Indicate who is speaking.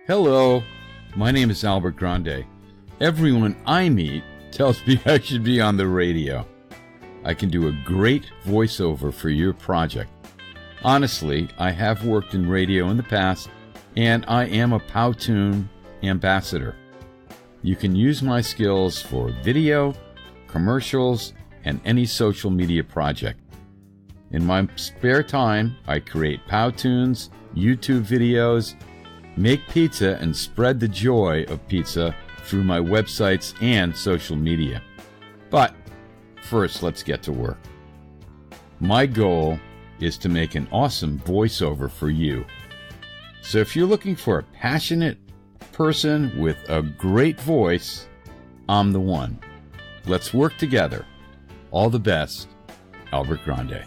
Speaker 1: Hello, my name is Albert Grande. Everyone I meet tells me I should be on the radio. I can do a great voiceover for your project. Honestly, I have worked in radio in the past, and I am a PowToon ambassador. You can use my skills for video, commercials, and any social media project. In my spare time, I create PowToons, YouTube videos, make pizza, and spread the joy of pizza through my websites and social media. But first, let's get to work. My goal is to make an awesome voiceover for you. So if you're looking for a passionate person with a great voice, I'm the one. Let's work together. All the best, Albert Grande.